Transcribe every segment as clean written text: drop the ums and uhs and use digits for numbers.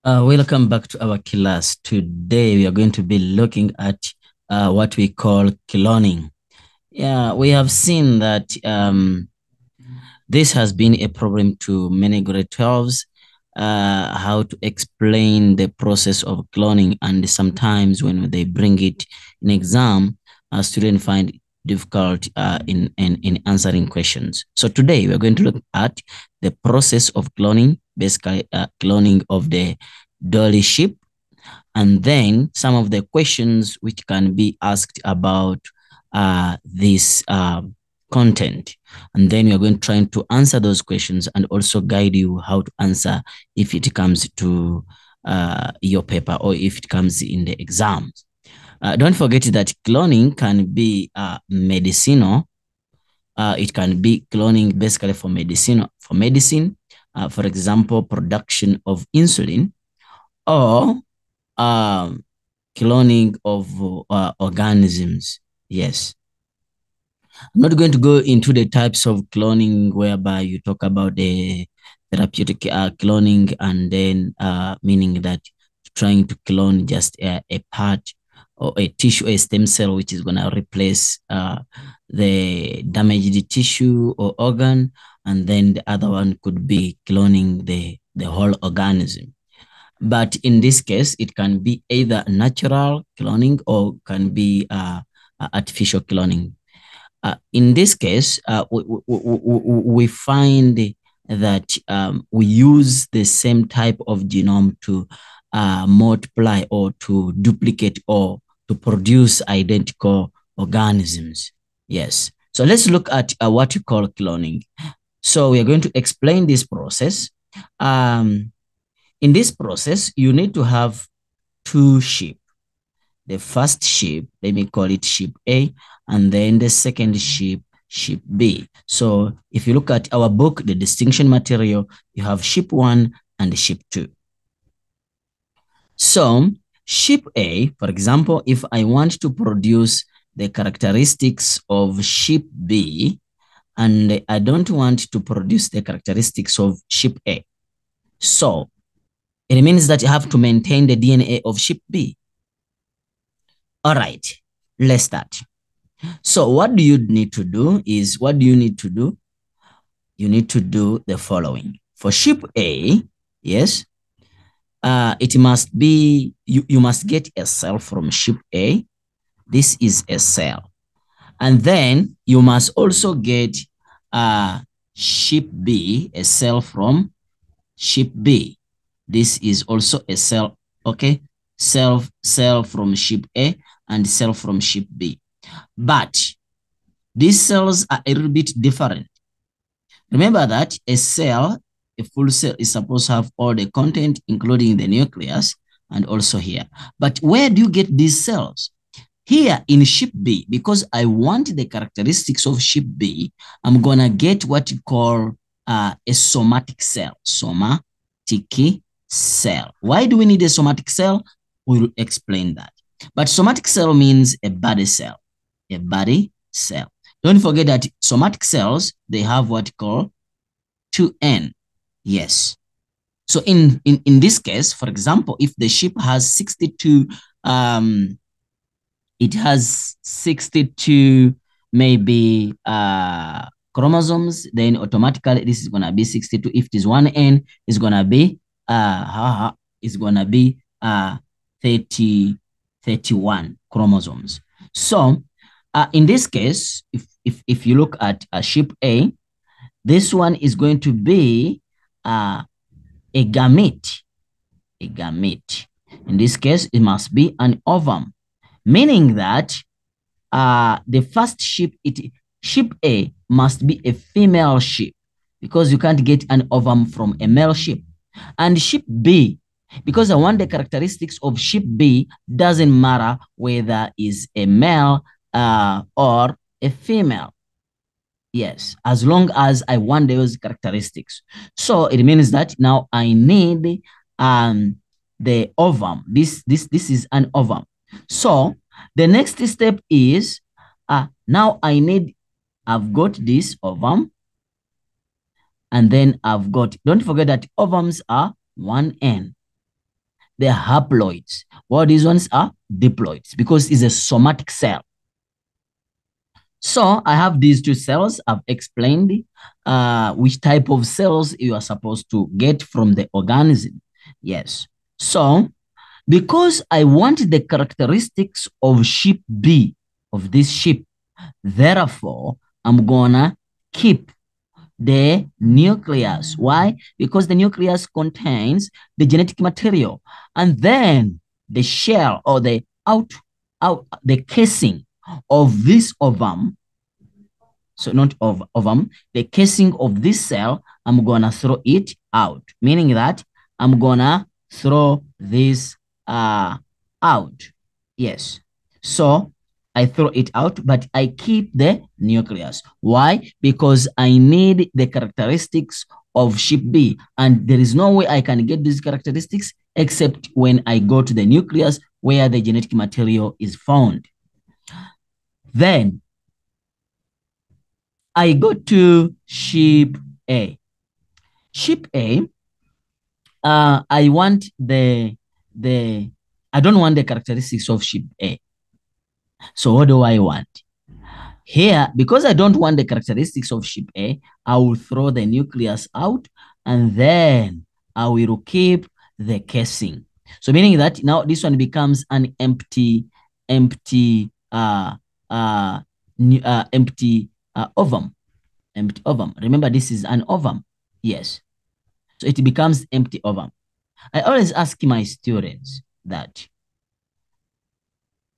Welcome back to our class. Today we are going to be looking at what we call cloning. Yeah, we have seen that this has been a problem to many grade 12s, how to explain the process of cloning, and sometimes when they bring it in exam, students find it difficult in answering questions. So today we're going to look at the process of cloning, basically cloning of the Dolly sheep, and then some of the questions which can be asked about this content. And then you're going to try to answer those questions and also guide you how to answer if it comes to your paper or if it comes in the exams. Don't forget that cloning can be medicinal. It can be cloning basically for medicine. For example, production of insulin, or um, cloning of organisms. Yes. I'm not going to go into the types of cloning whereby you talk about the therapeutic cloning, and then meaning that trying to clone just a part or a tissue, a stem cell, which is going to replace the damaged tissue or organ. And then the other one could be cloning the whole organism. But in this case, it can be either natural cloning or can be artificial cloning. In this case, we find that we use the same type of genome to multiply or to duplicate or to produce identical organisms. Yes. So let's look at what you call cloning. So we are going to explain this process. In this process, you need to have two sheep. The first sheep, let me call it sheep A, and then the second sheep, sheep B. So if you look at our book, the distinction material, you have sheep 1 and sheep 2. So sheep A, for example, if I want to produce the characteristics of sheep B, and I don't want to produce the characteristics of sheep A, so it means that you have to maintain the DNA of sheep B. All right, let's start. So what do you need to do is, what do you need to do? You need to do the following. For sheep A, yes, it must be, you must get a cell from sheep A. This is a cell. And then you must also get sheep B, a cell from sheep B. This is also a cell, okay? Cell from sheep A and cell from sheep B. But these cells are a little bit different. Remember that a cell, a full cell, is supposed to have all the content, including the nucleus, and also here. But where do you get these cells? Here in sheep B, because I want the characteristics of sheep B, I'm going to get what you call a somatic cell. Somatic cell. Why do we need a somatic cell? We'll explain that. But somatic cell means a body cell. A body cell. Don't forget that somatic cells, they have what you call 2N. Yes. So in this case, for example, if the sheep has 62, it has 62 maybe chromosomes, then automatically this is gonna be 62. If it is 1N, it's gonna be 31 chromosomes. So in this case, if you look at sheep A, this one is going to be a gamete. A gamete. In this case, it must be an ovum, meaning that the first sheep, sheep A must be a female sheep, because you can't get an ovum from a male sheep. And sheep B, because I want the characteristics of sheep B, doesn't matter whether is a male or a female. Yes, as long as I want those characteristics. So it means that now I need the ovum. This is an ovum. So the next step is now I've got this ovum, and then I've got, don't forget that ovums are 1N. They are haploids. While these ones are diploids because it's a somatic cell. So I have these two cells. I've explained which type of cells you are supposed to get from the organism. Yes. So because I want the characteristics of sheep B, of this sheep, therefore, I'm gonna keep the nucleus. Why? Because the nucleus contains the genetic material, and then the shell or the the casing of this ovum. So not of ovum, the casing of this cell, I'm gonna throw it out, meaning that I'm gonna throw this out. Yes. So I throw it out, but I keep the nucleus. Why? Because I need the characteristics of sheep B, and there is no way I can get these characteristics except when I go to the nucleus where the genetic material is found. Then I go to sheep A. Sheep A, I want I don't want the characteristics of sheep A. So what do I want? Here, because I don't want the characteristics of sheep A, I will throw the nucleus out and then I will keep the casing. So meaning that now this one becomes an empty ovum. Empty ovum. Remember, this is an ovum. Yes. So it becomes empty ovum. I always ask my students that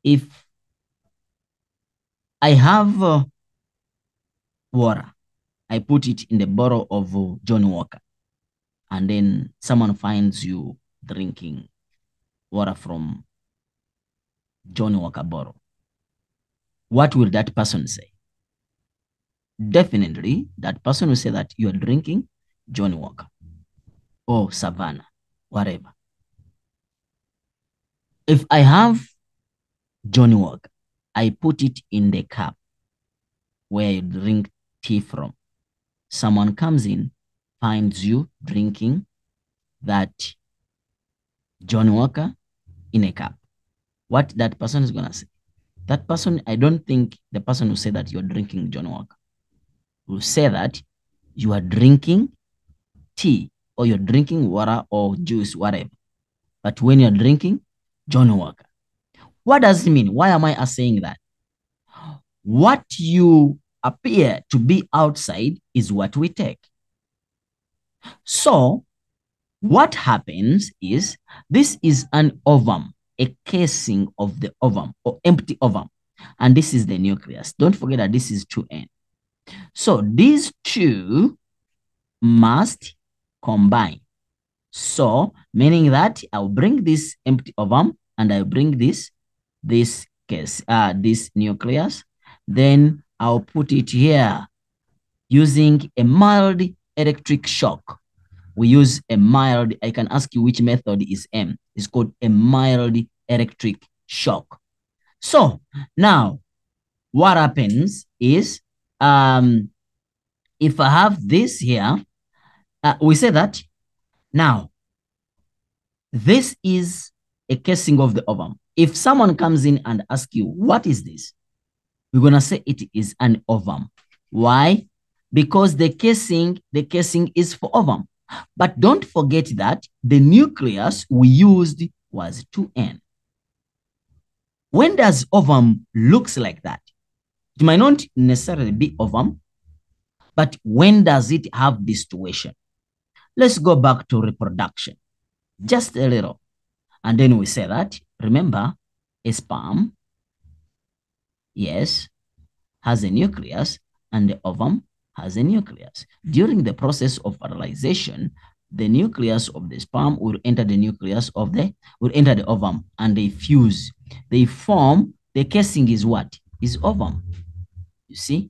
if I have water, I put it in the bottle of Johnny Walker, and then someone finds you drinking water from Johnny Walker bottle, what will that person say? Definitely, that person will say that you are drinking Johnny Walker or Savannah, whatever. If I have Johnny Walker, I put it in the cup where you drink tea from. Someone comes in, finds you drinking that Johnny Walker in a cup. What that person is going to say? That person, I don't think the person will say that you're drinking Johnny Walker. Will say that you are drinking tea or you're drinking water or juice, whatever. But when you're drinking Johnny Walker, what does it mean? Why am I saying that? What you appear to be outside is what we take. So what happens is this is an ovum, a casing of the ovum or empty ovum. And this is the nucleus. Don't forget that this is 2N. So these two must combine. So meaning that I'll bring this empty ovum and I'll bring this nucleus. Then I'll put it here using a mild electric shock. We use a mild, I can ask you which method is M. It's called a mild electric shock. So now what happens is, if I have this here, we say that now this is a casing of the ovum. If someone comes in and asks you, what is this? We're going to say it is an ovum. Why? Because the casing is for ovum. But don't forget that the nucleus we used was 2N. When does ovum looks like that? It might not necessarily be ovum, but when does it have this situation? Let's go back to reproduction, just a little. And then we say that, remember, a sperm, yes, has a nucleus, and the ovum has a nucleus. During the process of fertilization, the nucleus of the sperm will enter the nucleus of will enter the ovum, and they fuse. They form, the casing is what? Is ovum. You see?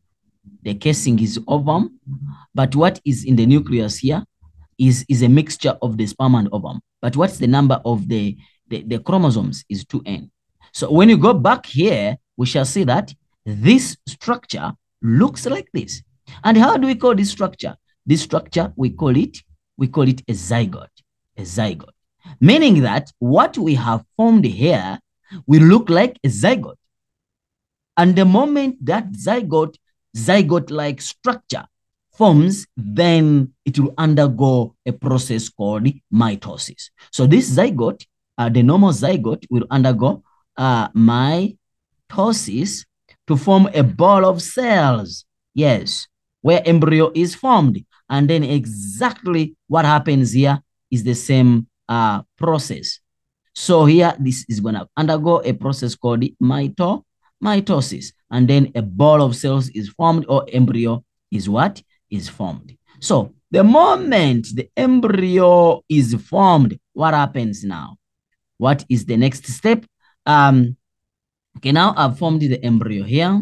The casing is ovum, but what is in the nucleus here is a mixture of the sperm and ovum. But what's the number of the chromosomes is 2N. So when you go back here, we shall see that this structure looks like this. And how do we call this structure? This structure, we call it a zygote. A zygote. meaning that what we have formed here will look like a zygote. And the moment that zygote-like structure forms, then it will undergo a process called mitosis. So this zygote, the normal zygote, will undergo mitosis to form a ball of cells. Yes, where embryo is formed. And then exactly what happens here is the same process. So here, this is going to undergo a process called mitosis. And then a ball of cells is formed, or embryo is what? Is formed. So the moment the embryo is formed, what happens now? What is the next step? Okay, now I've formed the embryo here.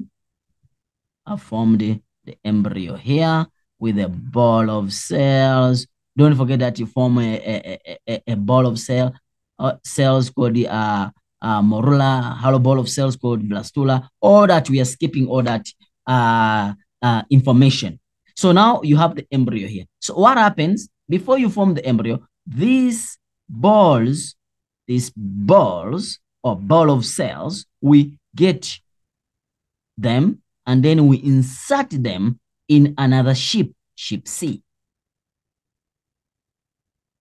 I've formed the embryo here with a ball of cells. Don't forget that you form a ball of cells called the morula, hollow ball of cells called blastula. All that we are skipping all that information. So now you have the embryo here. So what happens before you form the embryo? These balls or ball of cells, we get them and then we insert them in another ship C.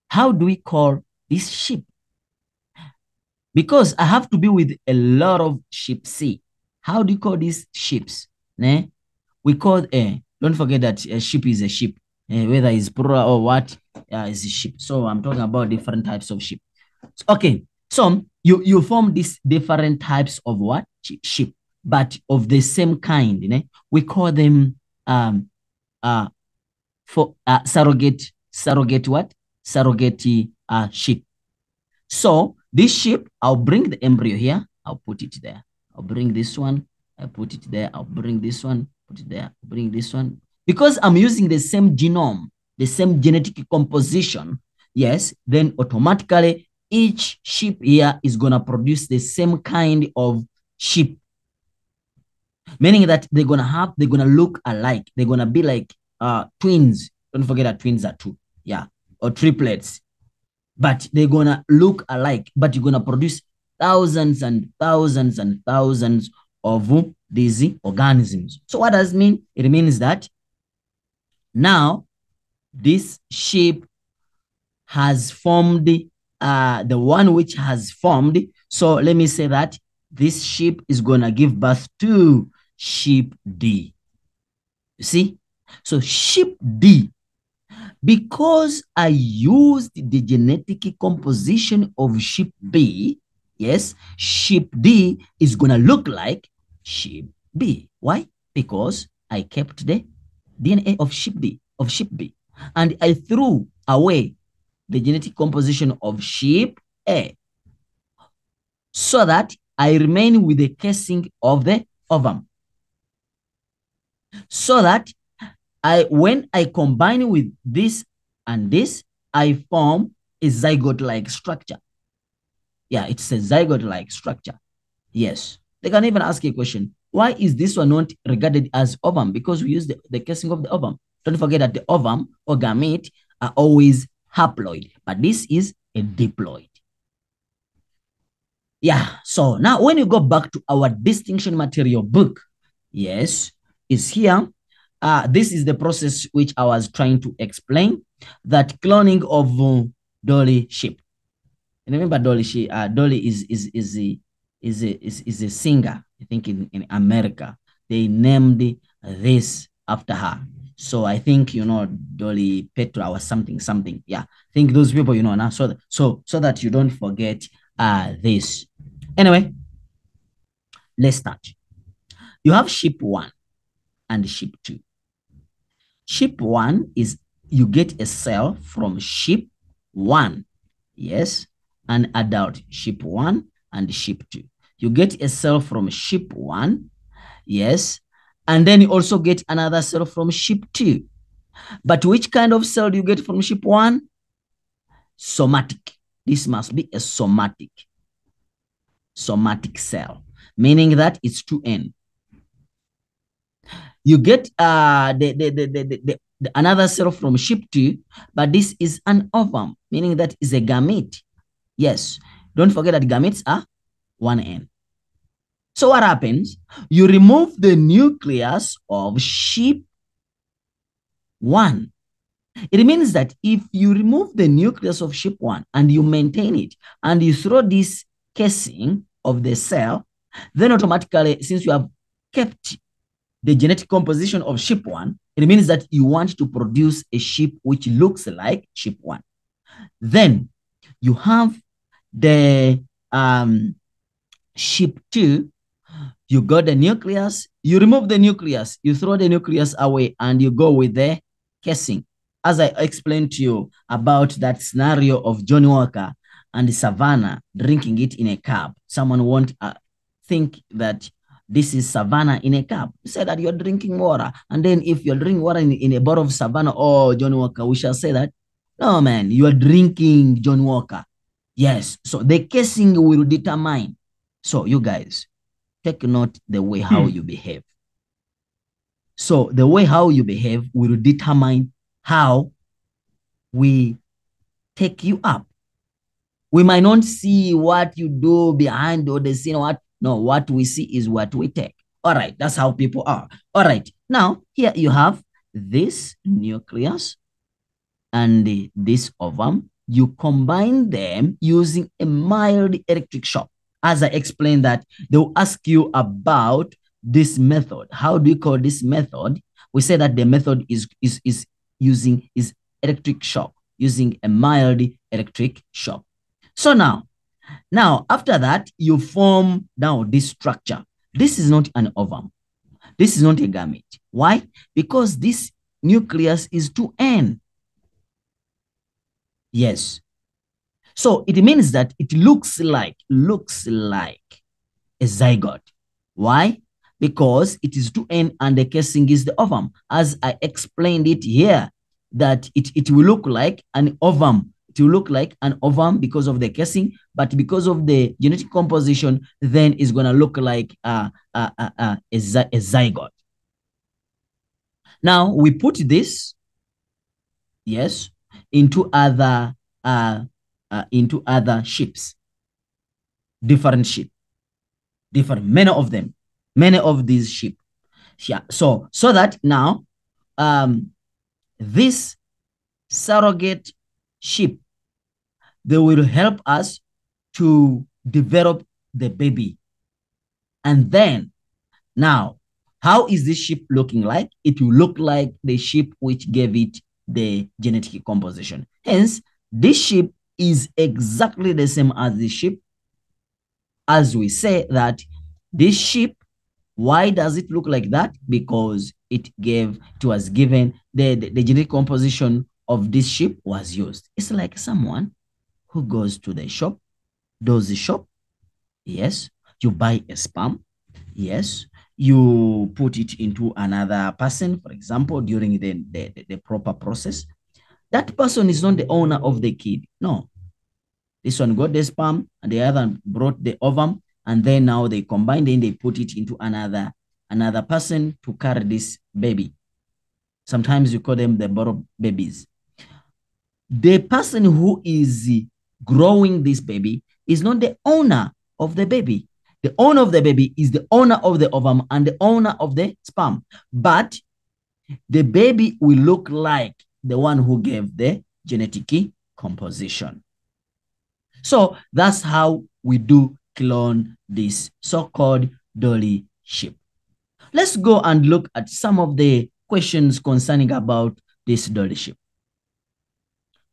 How do we call this ship? Because I have to be with a lot of ship C. How do you call these ships? We call don't forget that a ship is a ship, whether it's plural or what, is a ship. So I'm talking about different types of ship. Okay, so you form these different types of what? Ship, but of the same kind. We call them surrogate what? Surrogate ship. So this ship, I'll bring the embryo here. I'll put it there. I'll bring this one. I'll put it there. I'll bring this one. Put it there. I'll bring this one. Because I'm using the same genome, the same genetic composition, yes, then automatically each ship here is going to produce the same kind of ship. Meaning that they're going to look alike. They're going to be like twins. Don't forget that twins are two. Yeah. Or triplets. But they're going to look alike. But you're going to produce thousands and thousands and thousands of these organisms. So what does it mean? It means that now this shape has formed, the one which has formed. So let me say that this shape is going to give birth to ship D. You see? So ship D, because I used the genetic composition of ship B, yes, ship D is going to look like ship B. Why? Because I kept the DNA of ship B, and I threw away the genetic composition of ship A, so that I remain with the casing of the ovum. So that when I combine with this and this, I form a zygote-like structure. Yeah, it's a zygote-like structure. Yes. They can even ask you a question. Why is this one not regarded as ovum? Because we use the casing of the ovum. Don't forget that the ovum or gamete are always haploid, but this is a diploid. Yeah, so now when you go back to our distinction material book, yes, is here. This is the process which I was trying to explain, that cloning of Dolly sheep. And remember Dolly, Dolly is a singer, I think in America. They named this after her. So I think, Dolly Petra or something. Yeah, I think those people, now, so that you don't forget this. Anyway, let's start. You have ship 1 and ship 2. Ship 1 is you get a cell from ship 1. Yes, an adult ship 1 and ship 2. You get a cell from ship 1. Yes, and then you also get another cell from ship 2. But which kind of cell do you get from ship 1? Somatic. This must be a somatic cell, meaning that it's 2N. You get another cell from ship 2, but this is an ovum, meaning that is a gamete. Yes. Don't forget that gametes are 1N. So what happens? You remove the nucleus of sheep 1. It means that if you remove the nucleus of sheep 1 and you maintain it and you throw this casing of the cell, then automatically, since you have kept the genetic composition of sheep 1, it means that you want to produce a sheep which looks like sheep 1. Then you have the sheep 2. You got the nucleus, you remove the nucleus, you throw the nucleus away, and you go with the casing. As I explained to you about that scenario of Johnny Walker and Savannah drinking it in a cup. Someone won't think that this is Savannah in a cup. You say that you're drinking water. And then if you're drinking water in a bottle of Savannah or Johnny Walker, we shall say that, no, man, you are drinking Johnny Walker. Yes. So the casing will determine. So you guys, take note the way how you behave. So the way how you behave will determine how we take you up. We might not see what you do behind or the scene. What we see is what we take. All right, that's how people are. All right, now here you have this nucleus and this ovum. You combine them using a mild electric shock. As I explained that, they'll ask you about this method. How do you call this method? We say that the method is using electric shock, using a mild electric shock. So now after that, you form now this structure. This is not an ovum. This is not a gamete. Why? Because this nucleus is 2N. Yes. So it means that it looks like a zygote. Why? Because it is 2N and the casing is the ovum. As I explained it here, that it will look like an ovum. It will look like an ovum because of the casing, but because of the genetic composition, then it's going to look like a zygote. Now we put this, yes, into other ships, different sheep, many of them, many of these sheep. Yeah. So that now this surrogate sheep, they will help us to develop the baby. And then now, how is this sheep looking like? It will look like the sheep which gave it the genetic composition. Hence, this sheep is exactly the same as the sheep. As we say that this sheep, why does it look like that? Because it was given the genetic composition of this sheep was used. It's like someone who goes to the shop, does the shop. Yes, you buy a sperm. Yes, you put it into another person, for example, during the proper process. That person is not the owner of the kid. No. This one got the sperm and the other brought the ovum, and then now they combined and they put it into another person to carry this baby. Sometimes you call them the borrow babies. The person who is growing this baby is not the owner of the baby. The owner of the baby is the owner of the ovum and the owner of the sperm. But the baby will look like the one who gave the genetic composition. So that's how we do clone this so-called Dolly sheep. Let's go and look at some of the questions concerning about this Dolly sheep.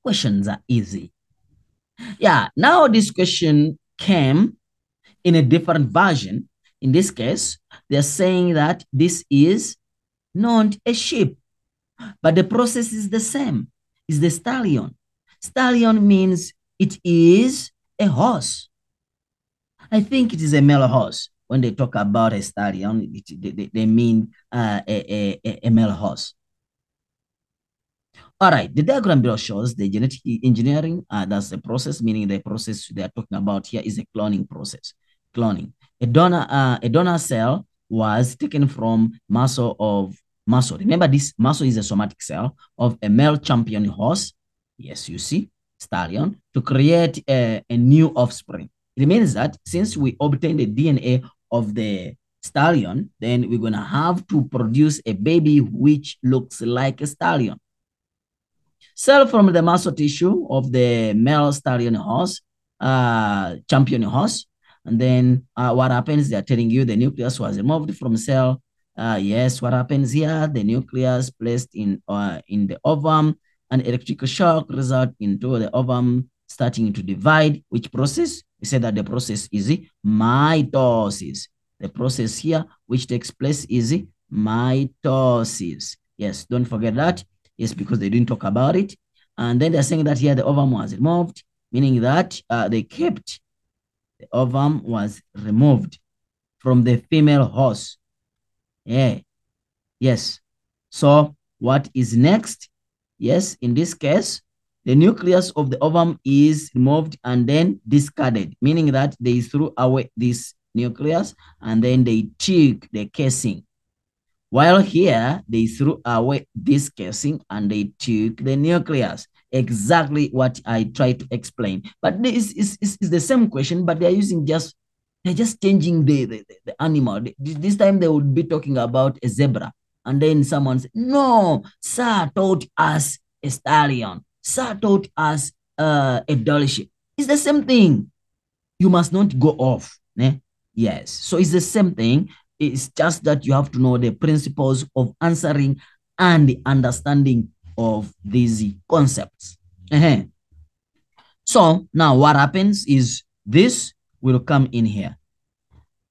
Questions are easy. Yeah, now this question came in a different version. In this case, they're saying that this is not a sheep, but the process is the same. It's the stallion. Stallion means it is a horse. I think it is a male horse. When they talk about a stallion, they mean a male horse. All right, the diagram below shows the genetic engineering. That's the process, meaning the process they are talking about here is a cloning process. Cloning. A donor cell was taken from muscle. Remember, this muscle is a somatic cell of a male champion horse. Yes, you see. stallion to create a new offspring. It means that since we obtain the DNA of the stallion, then we're going to have to produce a baby which looks like a stallion. Cell from the muscle tissue of the male stallion horse, champion horse. And then what happens? They're telling you the nucleus was removed from cell. Yes, what happens here? The nucleus placed in the ovum, an electrical shock result into the ovum starting to divide. Which process? We said that the process is mitosis. The process here which takes place is mitosis. Yes, don't forget that. Yes, because they didn't talk about it. And then they're saying that here the ovum was removed, meaning that they kept the ovum was removed from the female horse. Yeah. Yes. So what is next? Yes, in this case, the nucleus of the ovum is removed and then discarded, meaning that they threw away this nucleus and then they took the casing. While here, they threw away this casing and they took the nucleus. Exactly what I tried to explain. But this is the same question, but they're just changing the animal. This time they would be talking about a zebra. And then someone said, no, sir taught us a stallion. Sir taught us a dolly sheep. It's the same thing. You must not go off. Eh? Yes. So it's the same thing. It's just that you have to know the principles of answering and the understanding of these concepts. So now what happens is this will come in here.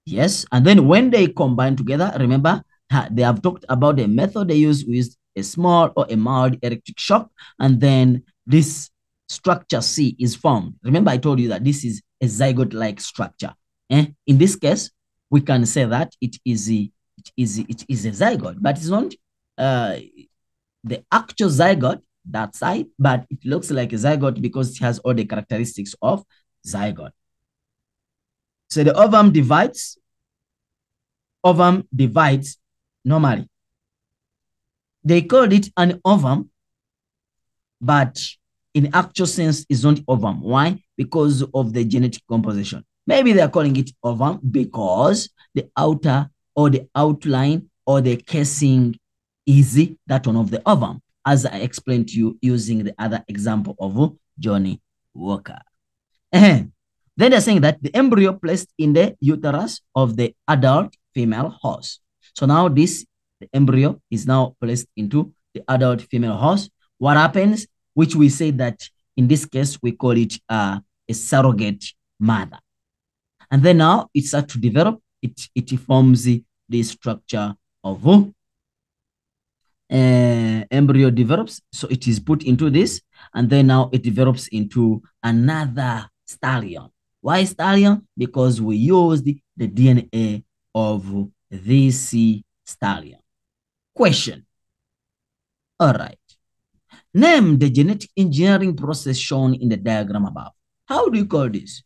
Yes. And then when they combine together, remember, they have talked about the method they use with a small or a mild electric shock. And then this structure C is formed. Remember, I told you that this is a zygote-like structure. In this case, we can say that it is a zygote, but it's not the actual zygote that side, but it looks like a zygote because it has all the characteristics of zygote. So the ovum divides normally. They called it an ovum, but in actual sense, it's not ovum. Why? Because of the genetic composition. Maybe they're calling it ovum because the outer or the outline or the casing is that one of the ovum, as I explained to you using the other example of Johnny Walker. Then they're saying that the embryo placed in the uterus of the adult female horse. So now the embryo is now placed into the adult female horse. What happens? Which we say that in this case, we call it a surrogate mother. And then now it starts to develop. It forms the structure of embryo develops. So it is put into this, and then now it develops into another stallion. Why stallion? Because we used the DNA of this stallion. Question. All right. Name the genetic engineering process shown in the diagram above. How do you call this?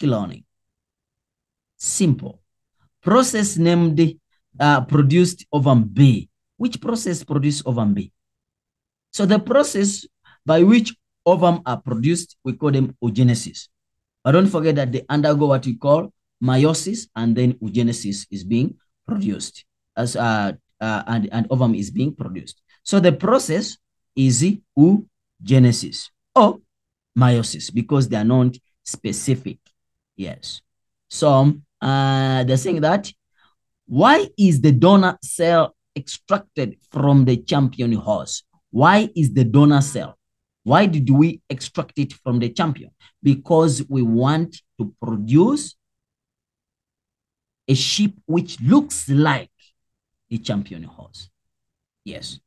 Cloning. Simple. Process named produced ovum B. Which process produced ovum B? So the process by which ovum are produced, we call them oogenesis. But don't forget that they undergo what we call meiosis, and then oogenesis is being produced as and ovum is being produced. So the process is oogenesis or meiosis because they are not specific. Yes. So they're saying that why is the donor cell extracted from the champion horse? Why is the donor cell? Why did we extract it from the champion? Because we want to produce a sheep which looks like the champion horse. Yes.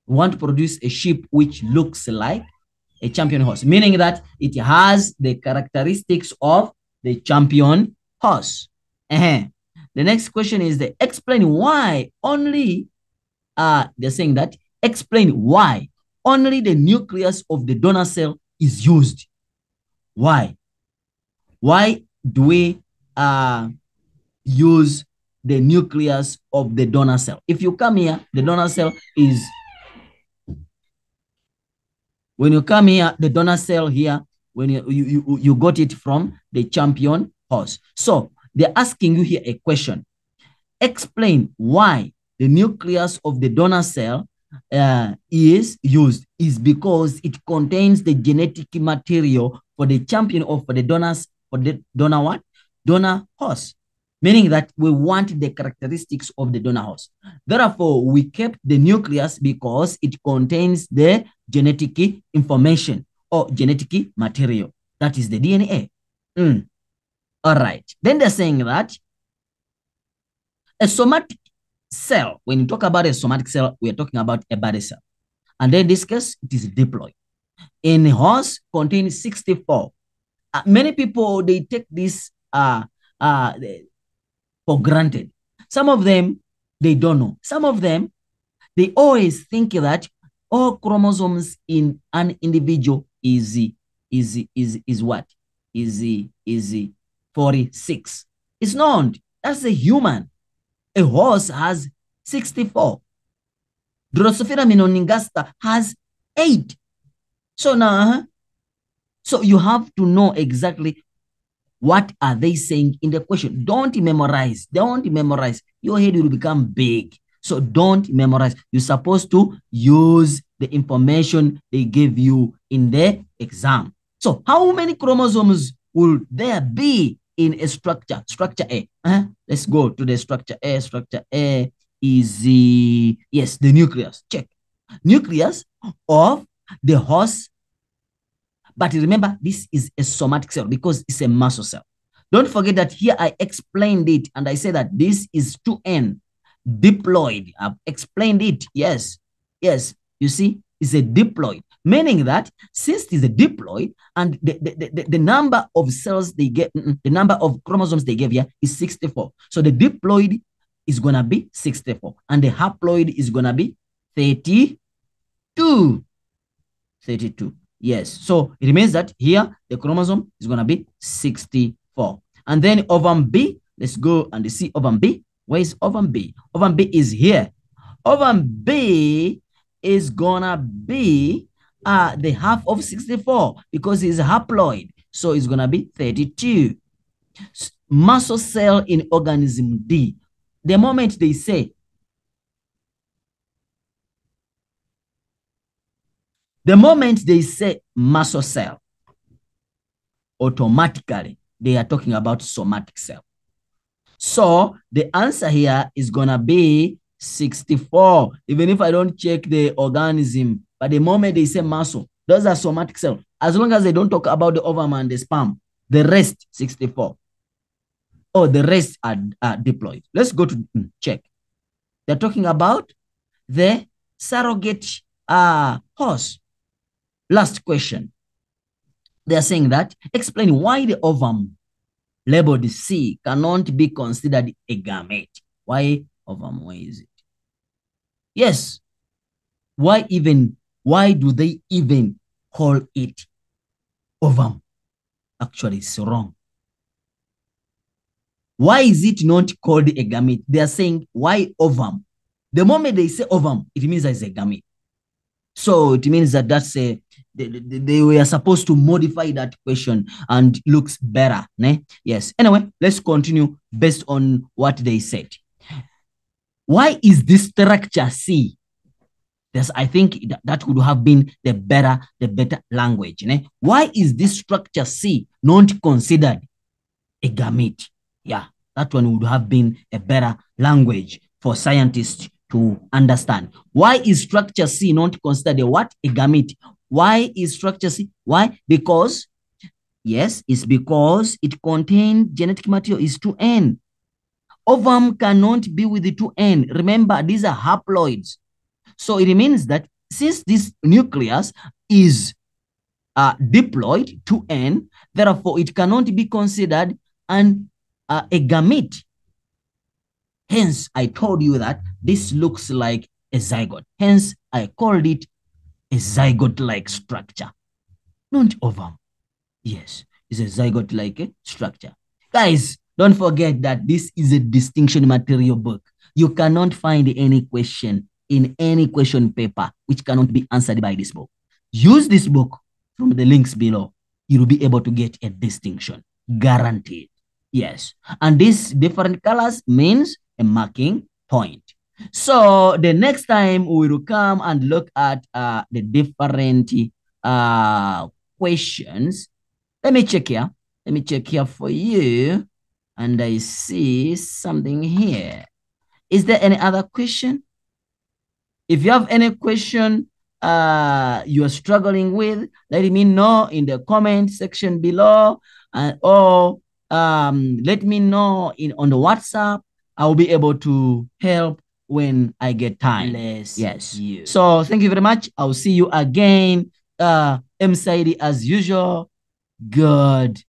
We want to produce a sheep which looks like a champion horse, meaning that it has the characteristics of the champion horse. The next question is explain why only, they're saying that explain why only the nucleus of the donor cell is used. Why? Why do we use the nucleus of the donor cell? If you come here, the donor cell is When you come here, the donor cell here, when you got it from the champion horse. So they're asking you here a question. Explain why the nucleus of the donor cell is used. Is because it contains the genetic material for the champion or for the donors, for the donor what? Donor horse. Meaning that we want the characteristics of the donor horse. Therefore, we kept the nucleus because it contains the genetic information or genetic material. That is the DNA. All right. Then they're saying that a somatic cell, when you talk about a somatic cell, we are talking about a body cell. And then in this case, it is diploid. In horse, contains 64. Many people, they take this for granted. Some of them, they don't know. Some of them, they always think that all chromosomes in an individual is what? Is 46. It's not. That's a human. A horse has 64. Drosophila melanogaster has 8. So now, so you have to know exactly what are they saying in the question. Don't memorize. Don't memorize. Your head will become big. So don't memorize. You're supposed to use the information they give you in the exam. So how many chromosomes will there be in a structure? Structure A. Let's go to the structure A. Structure A is yes, the nucleus. Check. Nucleus of the horse. But remember, this is a somatic cell because it's a muscle cell. Don't forget that here I explained it and I said that this is 2N, diploid. I've explained it. Yes. Yes. You see, it's a diploid, meaning that since it's a diploid and the number of cells they get, the number of chromosomes they gave here is 64. So the diploid is going to be 64 and the haploid is going to be 32. 32. Yes. So it means that here the chromosome is going to be 64. And then ovum B, let's go and see ovum B. Where is ovum B? Ovum B is here. Ovum B is going to be the half of 64 because it's a haploid. So it's going to be 32. Muscle cell in organism D. The moment they say muscle cell, automatically they are talking about somatic cell. So the answer here is going to be 64. Even if I don't check the organism, but the moment they say muscle, those are somatic cells. As long as they don't talk about the ovum and the sperm, the rest 64. Or the rest are diploid. Let's go to check. They're talking about the surrogate horse. Last question. They're saying that, explain why the ovum labeled C cannot be considered a gamete. Why ovum? Why is it? Yes. Why do they even call it ovum? Actually, it's wrong. Why is it not called a gamete? They are saying, why ovum? The moment they say ovum, it means it's a gamete. So it means that that's they were supposed to modify that question and looks better. Ne? Yes. Anyway, let's continue based on what they said. Why is this structure C? I think that would have been the better language. Ne? Why is this structure C not considered a gamete? Yeah, that one would have been a better language for scientists to understand. Why is structure C not considered a what? A gamete. Why is structure C? Why? Because, yes, it's because it contains genetic material is 2N. Ovum cannot be with the 2N. Remember, these are haploids. So it means that since this nucleus is diploid 2N, therefore it cannot be considered a gamete. Hence, I told you that this looks like a zygote. Hence, I called it a zygote-like structure, not ovum. Yes, it's a zygote-like structure. Guys, don't forget that this is a distinction material book. You cannot find any question in any question paper which cannot be answered by this book. use this book from the links below. You'll be able to get a distinction, guaranteed. Yes. And these different colors means a marking point. So the next time we will come and look at the different uh, questions. Let me check here. Let me check here for you. And I see something here. Is there any other question? If you have any question you are struggling with, let me know in the comment section below, or let me know on the WhatsApp. I'll be able to help when I get time. Yes. You. So thank you very much. I'll see you again. M.Saidi as usual. Good.